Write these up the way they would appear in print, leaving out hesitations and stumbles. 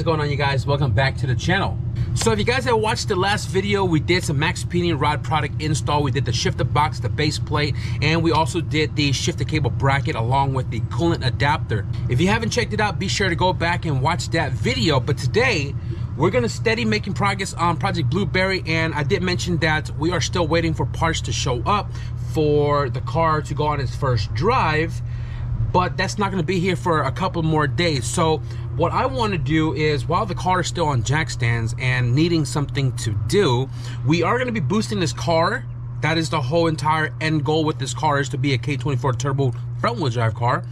is going on, you guys? Welcome back to the channel. So if you guys have watched the last video, we did some max pinion rod product install. We did the shifter box, the base plate, and we also did the shifter cable bracket along with the coolant adapter. If you haven't checked it out, be sure to go back and watch that video. But today we're gonna steady making progress on Project Blueberry, and I did mention that we are still waiting for parts to show up for the car to go on its first drive, but that's not gonna be here for a couple more days. So what I wanna do is, while the car is still on jack stands and needing something to do, we are gonna be boosting this car. That is the whole entire end goal with this car, is to be a K24 turbo front wheel drive car.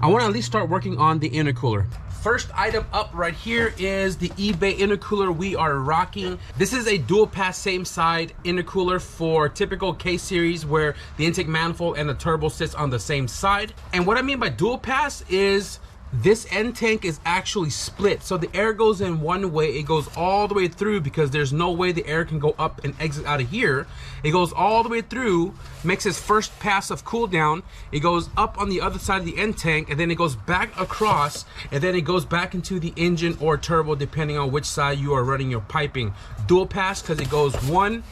I wanna at least start working on the intercooler. First item up right here is the eBay intercooler we are rocking. This is a dual pass same side intercooler for typical K series, where the intake manifold and the turbo sits on the same side. And what I mean by dual pass is this end tank is actually split. So the air goes in one way, it goes all the way through, because there's no way the air can go up and exit out of here. It goes all the way through, makes its first pass of cool down, it goes up on the other side of the end tank, and then it goes back across, and then it goes back into the engine or turbo, depending on which side you are running your piping. Dual pass because it goes 1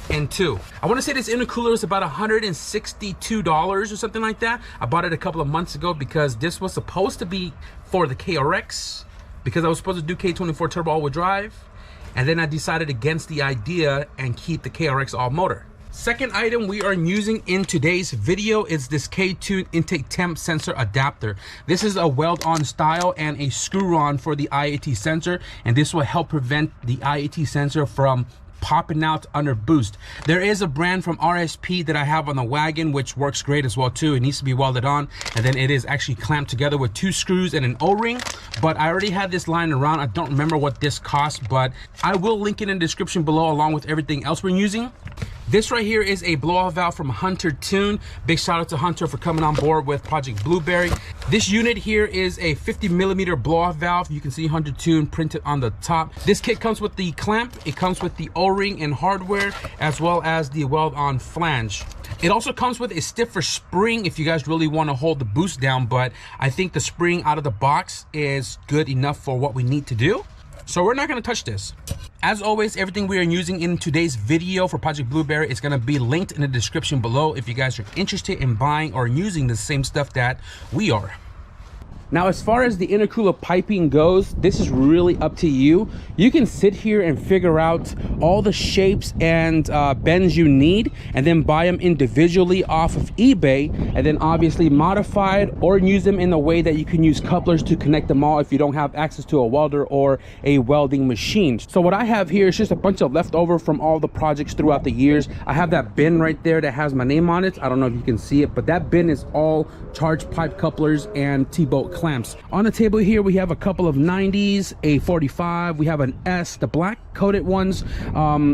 and 2. I want to say this intercooler is about $162 or something like that. I bought it a couple of months ago because this was supposed to be for the KRX, because I was supposed to do K24 turbo all-wheel drive, and then I decided against the idea and keep the KRX all motor. Second item we are using in today's video is this Ktuned intake temp sensor adapter. This is a weld-on style and a screw-on for the IAT sensor, and this will help prevent the IAT sensor from popping out under boost. There is a brand from RSP that I have on the wagon, which works great as well too. It needs to be welded on, and then it is actually clamped together with 2 screws and an O-ring. But I already had this lying around. I don't remember what this cost, but I will link it in the description below along with everything else we're using. This right here is a blow-off valve from Hunter Tune. Big shout out to Hunter for coming on board with Project Blueberry. This unit here is a 50mm blow-off valve. You can see Hunter Tune printed on the top. This kit comes with the clamp, it comes with the O-ring and hardware, as well as the weld-on flange. It also comes with a stiffer spring if you guys really want to hold the boost down, but I think the spring out of the box is good enough for what we need to do. So we're not going to touch this. As always, everything we are using in today's video for Project Blueberry is going to be linked in the description below if you guys are interested in buying or using the same stuff that we are. Now, as far as the intercooler piping goes, this is really up to you. You can sit here and figure out all the shapes and bends you need, and then buy them individually off of eBay, and then obviously modify it or use them in a way that you can use couplers to connect them all if you don't have access to a welder or a welding machine. So what I have here is just a bunch of leftover from all the projects throughout the years. I have that bin right there that has my name on it. I don't know if you can see it, but that bin is all charge pipe couplers and T-bolt clamps. On the table here we have a couple of 90s, a 45, we have an S, the black coated ones.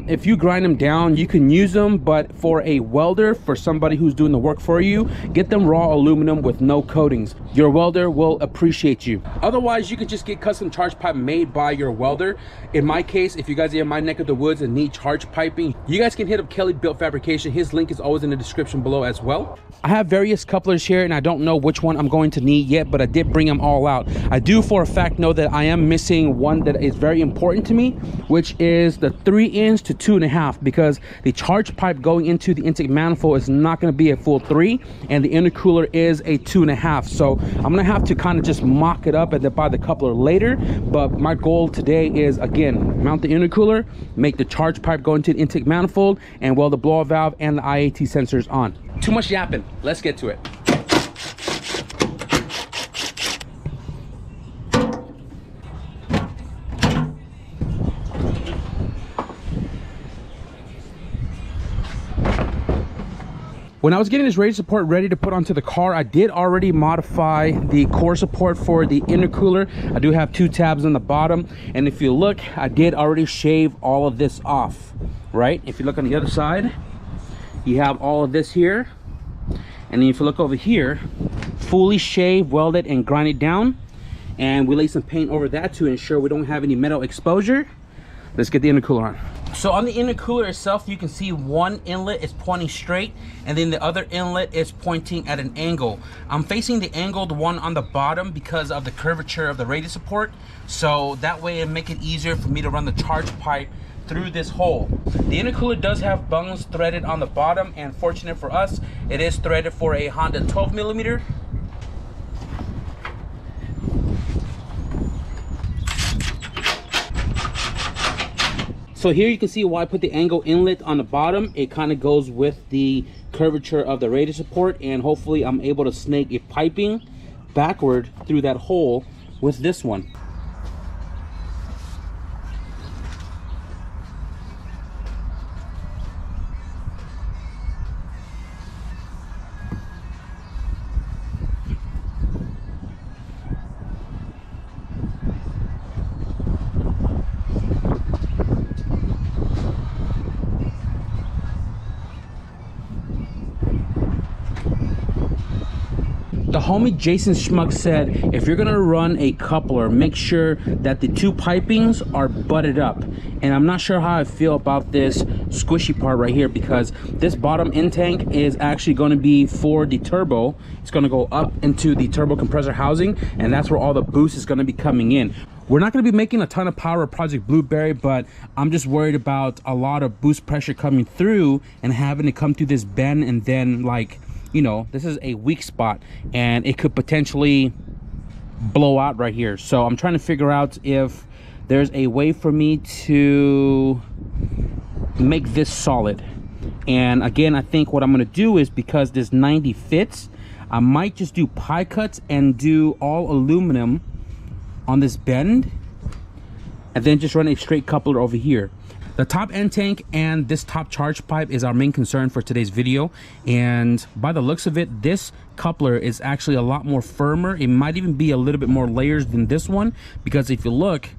If you grind them down, you can use them, but for a welder, for somebody who's doing the work for you, get them raw aluminum with no coatings. Your welder will appreciate you. Otherwise, you can just get custom charge pipe made by your welder. In my case, if you guys are in my neck of the woods and need charge piping, you guys can hit up KELLYBUILT Fabrication. His link is always in the description below as well. I have various couplers here, and I don't know which one I'm going to need yet, but I did bring them all out. I do for a fact know that I am missing one that is very important to me, which is the 3" to 2.5, because the charge pipe going into the intake manifold is not going to be a full 3, and the intercooler is a 2.5. So I'm gonna have to kind of just mock it up and then buy the coupler later. But my goal today is, again, mount the intercooler, make the charge pipe go into the intake manifold, and weld the blow-off valve and the IAT sensors on. Too much yapping, let's get to it. When I was getting this raised support ready to put onto the car, I did already modify the core support for the intercooler. I do have 2 tabs on the bottom, and if you look, I did already shave all of this off, right? If you look on the other side, you have all of this here, and then if you look over here, fully shaved, welded, and grinded down, and we lay some paint over that to ensure we don't have any metal exposure. Let's get the intercooler on. So on the intercooler itself, you can see one inlet is pointing straight and then the other inlet is pointing at an angle. I'm facing the angled one on the bottom because of the curvature of the radius support. So that way it'll make it easier for me to run the charge pipe through this hole. The intercooler does have bungs threaded on the bottom, and fortunate for us, it is threaded for a Honda 12mm. So here you can see why I put the angle inlet on the bottom. It kind of goes with the curvature of the radius support, and hopefully I'm able to snake a piping backward through that hole with this one. The homie Jason Schmuck said, if you're gonna run a coupler, make sure that the two pipings are butted up. And I'm not sure how I feel about this squishy part right here, because this bottom end tank is actually gonna be for the turbo. It's gonna go up into the turbo compressor housing, and that's where all the boost is gonna be coming in. We're not going to be making a ton of power with Project Blueberry, but I'm just worried about a lot of boost pressure coming through and having to come through this bend, and then, like, you know, this is a weak spot and it could potentially blow out right here. So I'm trying to figure out if there's a way for me to make this solid. And again, I think what I'm going to do is, because this 90 fits, I might just do pie cuts and do all aluminum on this bend, and then just run a straight coupler over here. The top end tank and this top charge pipe is our main concern for today's video, and by the looks of it, this coupler is actually a lot more firmer. It might even be a little bit more layers than this one, because if you look,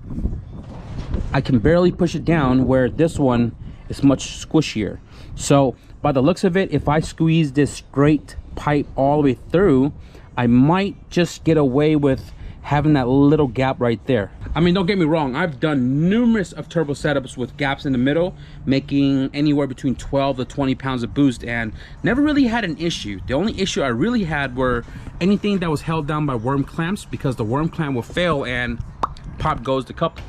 I can barely push it down, where this one is much squishier. So by the looks of it, if I squeeze this straight pipe all the way through, I might just get away with having that little gap right there. I mean, don't get me wrong, I've done numerous of turbo setups with gaps in the middle, making anywhere between 12 to 20 pounds of boost, and never really had an issue. The only issue I really had were anything that was held down by worm clamps, because the worm clamp will fail and pop goes the coupler.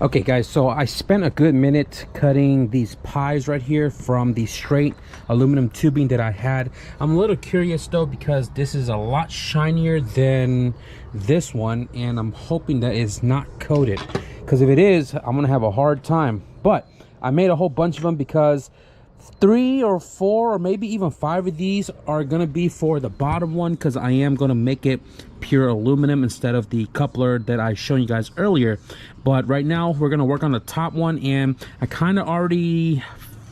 Okay guys, so I spent a good minute cutting these pies right here from the straight aluminum tubing that I had. I'm a little curious though, because this is a lot shinier than this one, and I'm hoping that it's not coated, because if it is, I'm gonna have a hard time. But I made a whole bunch of them, because 3 or 4 or maybe even 5 of these are gonna be for the bottom one, because I am gonna make it pure aluminum instead of the coupler that I showed you guys earlier. But right now we're gonna work on the top one, and I kind of already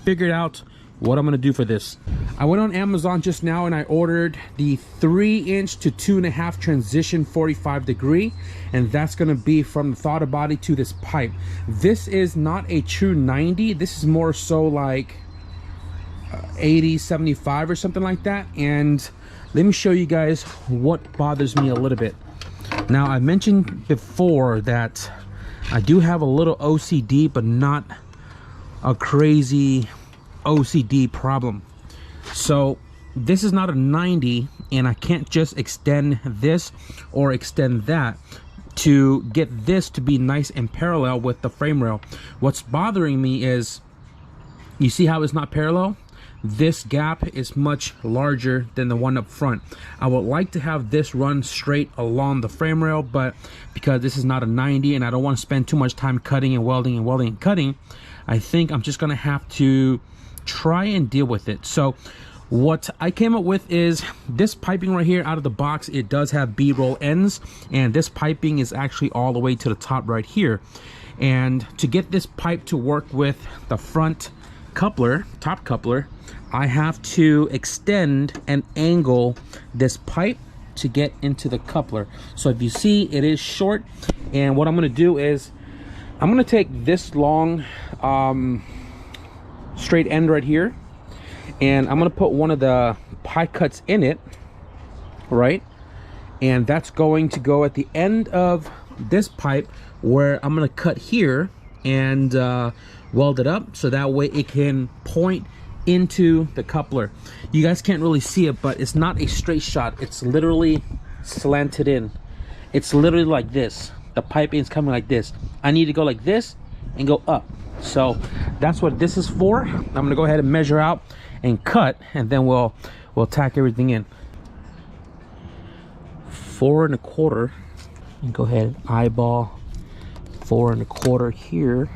figured out what I'm gonna do for this. I went on Amazon just now and I ordered the 3" to 2.5 transition 45 degree, and that's gonna be from the throttle body to this pipe. This is not a true 90, this is more so like 80, 75 or something like that. And let me show you guys what bothers me a little bit. Now, I mentioned before that I do have a little OCD, but not a crazy OCD problem. So this is not a 90, and I can't just extend this or extend that to get this to be nice and parallel with the frame rail. What's bothering me is, you see how it's not parallel? This gap is much larger than the one up front. I would like to have this run straight along the frame rail, but because this is not a 90 and I don't want to spend too much time cutting and welding and welding and cutting, I think I'm just gonna have to try and deal with it. So what I came up with is this piping right here out of the box. It does have B-roll ends, and this piping is actually all the way to the top right here. And to get this pipe to work with the front coupler, top coupler, I have to extend and angle this pipe to get into the coupler. So if you see, it is short, and what I'm going to do is I'm going to take this long straight end right here, and I'm going to put one of the pie cuts in it, right? And that's going to go at the end of this pipe, where I'm going to cut here and weld it up, so that way it can point into the coupler. You guys can't really see it, but it's not a straight shot. It's literally slanted in. It's literally like this. The piping is coming like this. I need to go like this and go up. So that's what this is for. I'm gonna go ahead and measure out and cut, and then we'll tack everything in. 4 1/4, and go ahead and eyeball 4 1/4 here.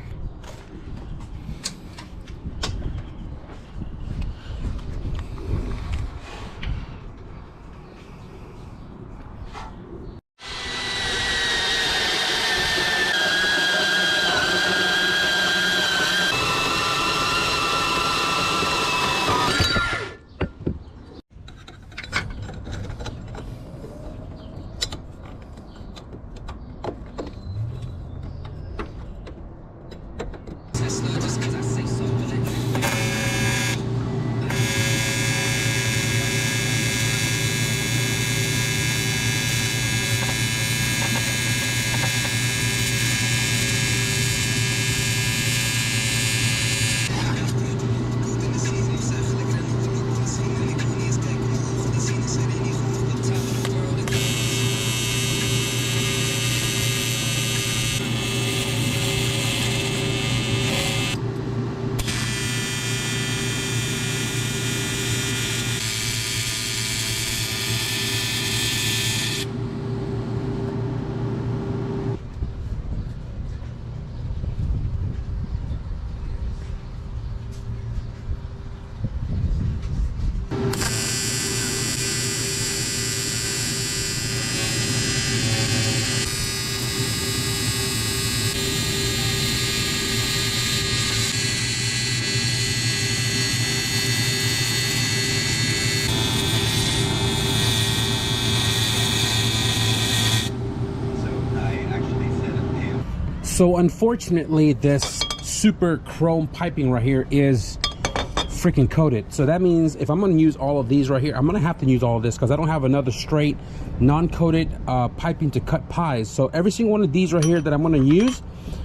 So unfortunately, this super chrome piping right here is freaking coated. So that means if I'm going to use all of these right here, I'm going to have to use all of this, because I don't have another straight non-coated piping to cut pies. So every single one of these right here that I'm going to use,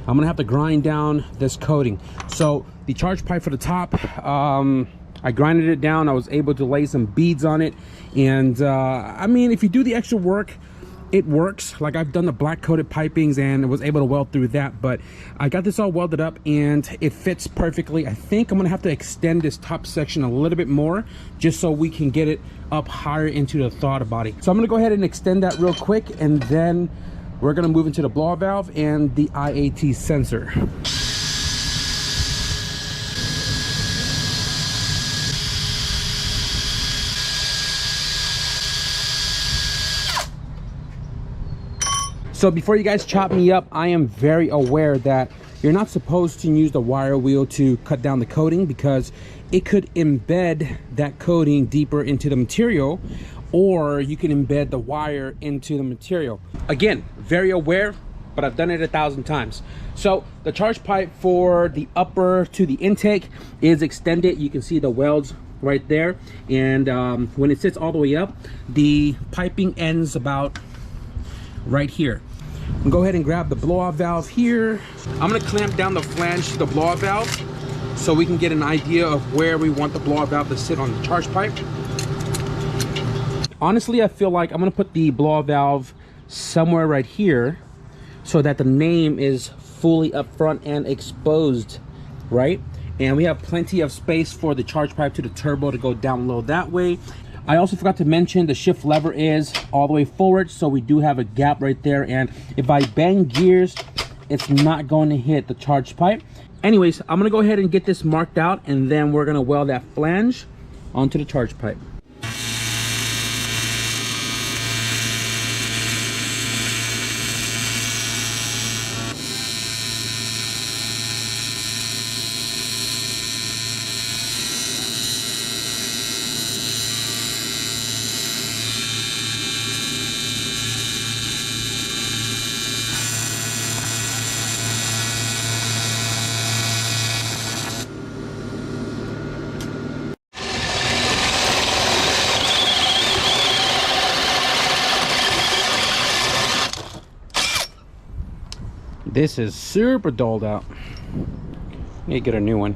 I'm going to have to grind down this coating. So the charge pipe for the top, I grinded it down. I was able to lay some beads on it, and I mean, if you do the extra work, it works. Like, I've done the black coated pipings and was able to weld through that, but I got this all welded up and it fits perfectly. I think I'm gonna have to extend this top section a little bit more, just so we can get it up higher into the throttle body. So I'm gonna go ahead and extend that real quick, and then we're gonna move into the blow valve and the IAT sensor. So before you guys chop me up, I am very aware that you're not supposed to use the wire wheel to cut down the coating, because it could embed that coating deeper into the material, or you can embed the wire into the material. Again, very aware, but I've done it 1,000 times. So the charge pipe for the upper to the intake is extended. You can see the welds right there. And when it sits all the way up, the piping ends about right here. And go ahead and grab the blow-off valve here. I'm gonna clamp down the flange to the blow-off valve so we can get an idea of where we want the blow-off valve to sit on the charge pipe. Honestly, I feel like I'm gonna put the blow-off valve somewhere right here, so that the name is fully up front and exposed, right? And we have plenty of space for the charge pipe to the turbo to go down low that way. I also forgot to mention the shift lever is all the way forward, so we do have a gap right there, and if I bang gears, it's not going to hit the charge pipe. Anyways, I'm gonna go ahead and get this marked out, and then we're gonna weld that flange onto the charge pipe. This is super dulled out. Need to get a new one.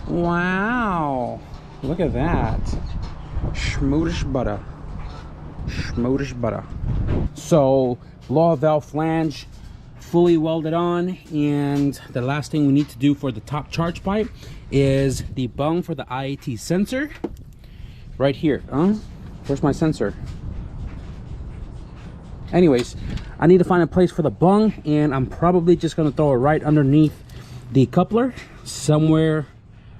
Wow, look at that. Schmoodish butter. Schmoodish butter. So, blow valve flange fully welded on, and the last thing we need to do for the top charge pipe is the bung for the IAT sensor. Right here. Where's my sensor? Anyways, I need to find a place for the bung, and I'm probably just going to throw it right underneath the coupler, somewhere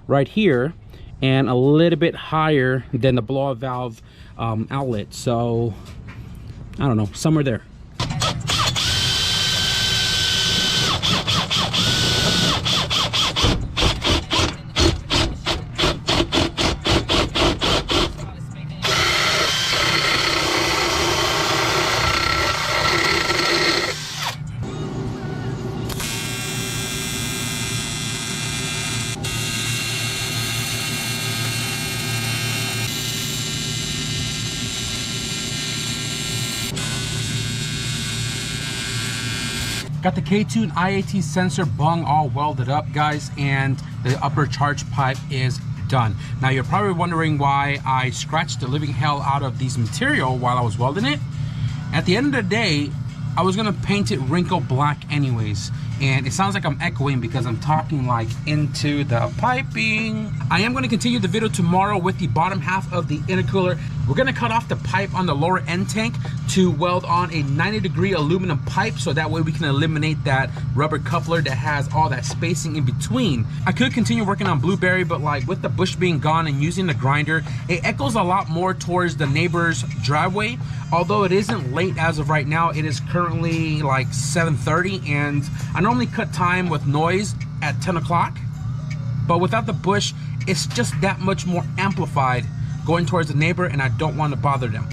right here, and a little bit higher than the blow valve outlet. So I don't know, somewhere there. Got the Ktuned IAT sensor bung all welded up, guys, and the upper charge pipe is done. Now you're probably wondering why I scratched the living hell out of this material while I was welding it. At the end of the day, I was gonna paint it wrinkle black anyways, and it sounds like I'm echoing because I'm talking like into the piping. I am gonna continue the video tomorrow with the bottom half of the intercooler. We're gonna cut off the pipe on the lower end tank to weld on a 90-degree aluminum pipe, so that way we can eliminate that rubber coupler that has all that spacing in between. I could continue working on Blueberry, but like with the bush being gone and using the grinder, it echoes a lot more towards the neighbor's driveway. Although it isn't late as of right now, it is currently like 7:30, and I normally cut time with noise at 10 o'clock. But without the bush, it's just that much more amplified going towards the neighbor, and I don't want to bother them.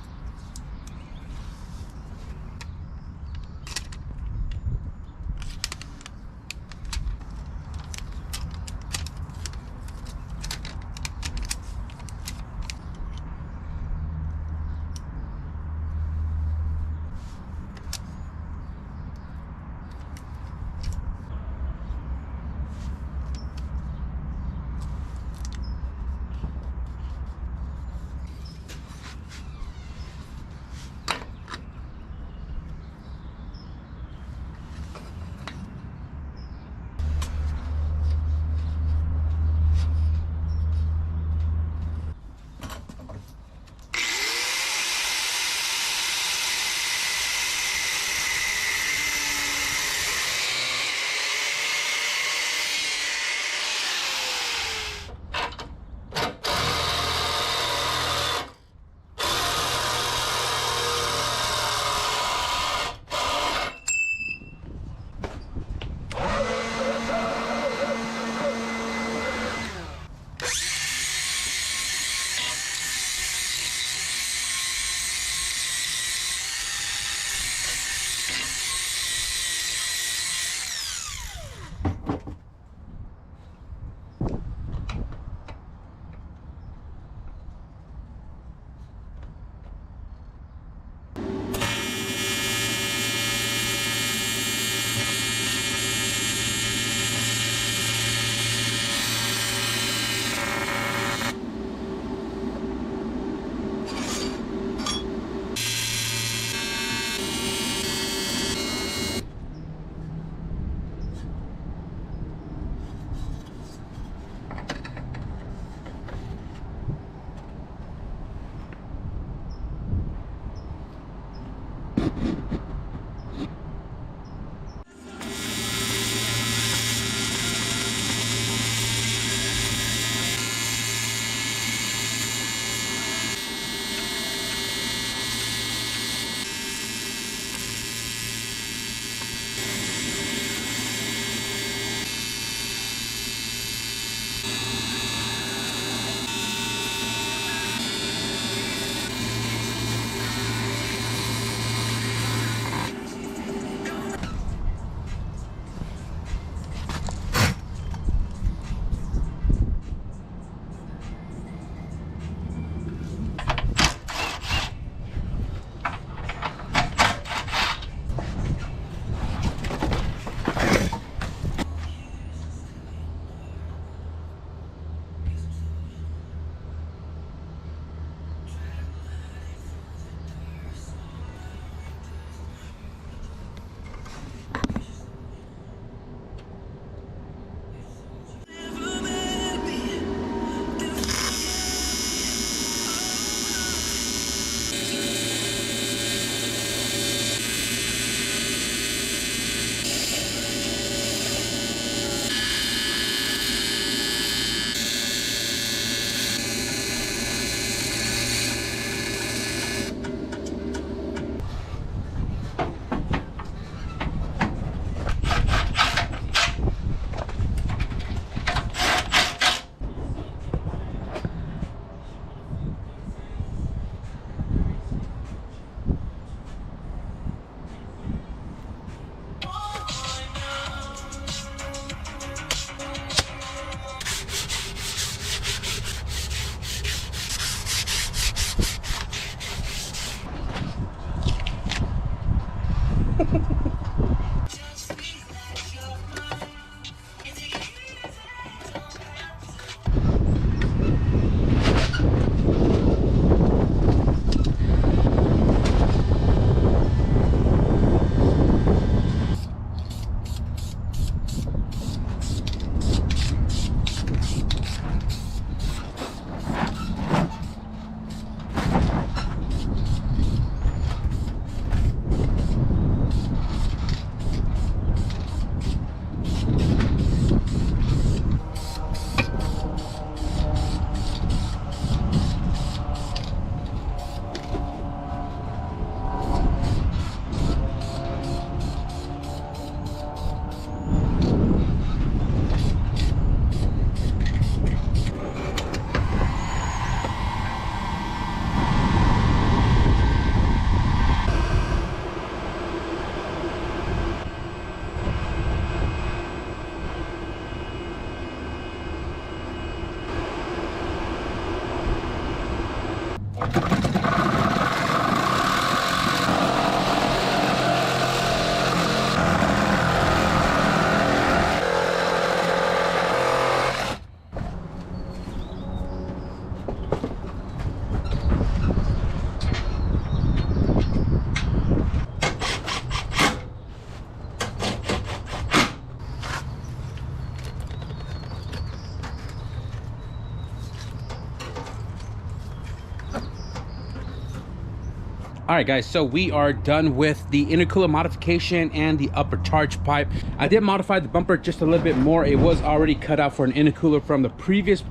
All right, guys, so we are done with the intercooler modification and the upper charge pipe. I did modify the bumper just a little bit more. It was already cut out for an intercooler from the previous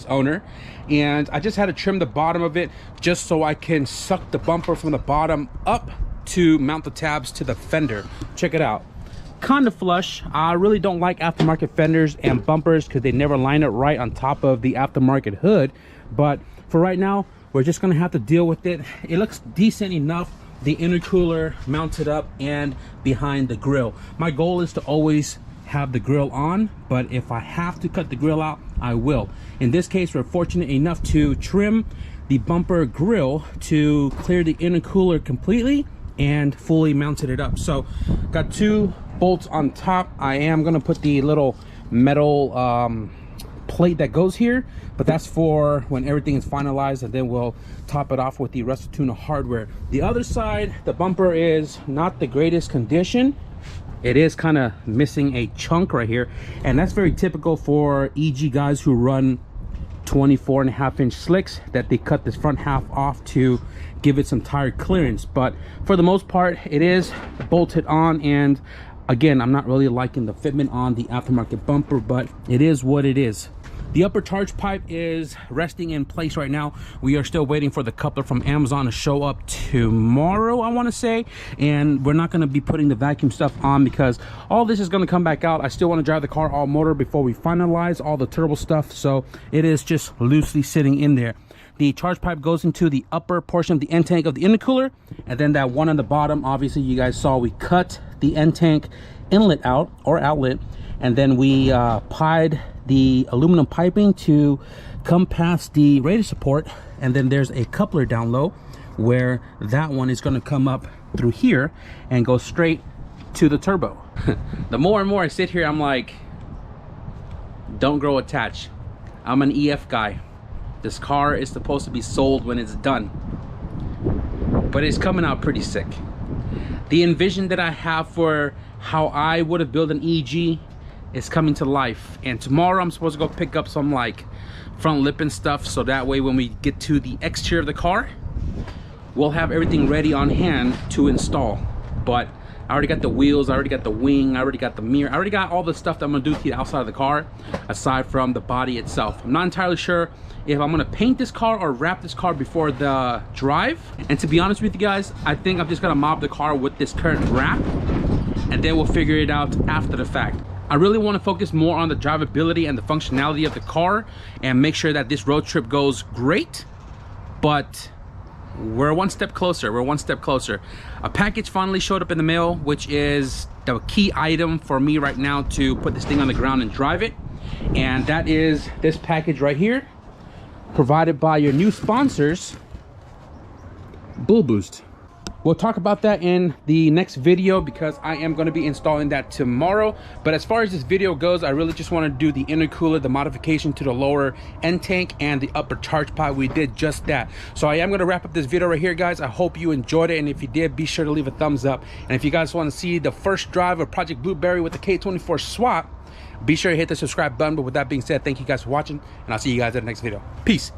owner, and I just had to trim the bottom of it just so I can suck the bumper from the bottom up to mount the tabs to the fender. Check it out. Kind of flush. I really don't like aftermarket fenders and bumpers because they never line up right on top of the aftermarket hood, but for right now we're just gonna have to deal with it. It looks decent enough, the intercooler mounted up and behind the grill. My goal is to always have the grill on, but if I have to cut the grill out, I will. In this case, we're fortunate enough to trim the bumper grill to clear the intercooler completely and fully mounted it up. So got 2 bolts on top. I am gonna put the little metal plate that goes here, but that's for when everything is finalized, and then we'll top it off with the rest of tuna hardware. The other side, the bumper is not the greatest condition. It is kind of missing a chunk right here, and that's very typical for EG guys who run 24.5-inch slicks, that they cut this front half off to give it some tire clearance. But for the most part, it is bolted on, and again, I'm not really liking the fitment on the aftermarket bumper, but it is what it is. The upper charge pipe is resting in place right now. We are still waiting for the coupler from Amazon to show up tomorrow, I want to say, and we're not going to be putting the vacuum stuff on because all this is going to come back out. I still want to drive the car all motor before we finalize all the turbo stuff, so it is just loosely sitting in there. The charge pipe goes into the upper portion of the end tank of the intercooler, and then that one on the bottom, obviously you guys saw we cut the end tank inlet out, or outlet, and then we pied the aluminum piping to come past the radiator support, and then there's a coupler down low where that one is going to come up through here and go straight to the turbo. The more and more I sit here, I'm like, don't grow attached. I'm an EF guy. This car is supposed to be sold when it's done, but it's coming out pretty sick. The envision that I have for how I would have built an EG is coming to life, and tomorrow I'm supposed to go pick up some like front lip and stuff, so that way when we get to the exterior of the car, we'll have everything ready on hand to install. But I already got the wheels, I already got the wing, I already got the mirror, I already got all the stuff that I'm gonna do to the outside of the car aside from the body itself. I'm not entirely sure if I'm gonna paint this car or wrap this car before the drive, and to be honest with you guys, I think I'm just gonna mob the car with this current wrap, and then we'll figure it out after the fact. I really want to focus more on the drivability and the functionality of the car and make sure that this road trip goes great, but we're one step closer. We're one step closer. A package finally showed up in the mail, which is the key item for me right now to put this thing on the ground and drive it, and that is this package right here, provided by your new sponsors, Bull Boost. We'll talk about that in the next video because I am going to be installing that tomorrow. But as far as this video goes, I really just want to do the intercooler, the modification to the lower end tank, and the upper charge pipe. We did just that. So I am going to wrap up this video right here, guys. I hope you enjoyed it, and if you did, be sure to leave a thumbs up. And if you guys want to see the first drive of Project Blueberry with the K24 swap, be sure to hit the subscribe button. But with that being said, thank you guys for watching, and I'll see you guys in the next video. Peace.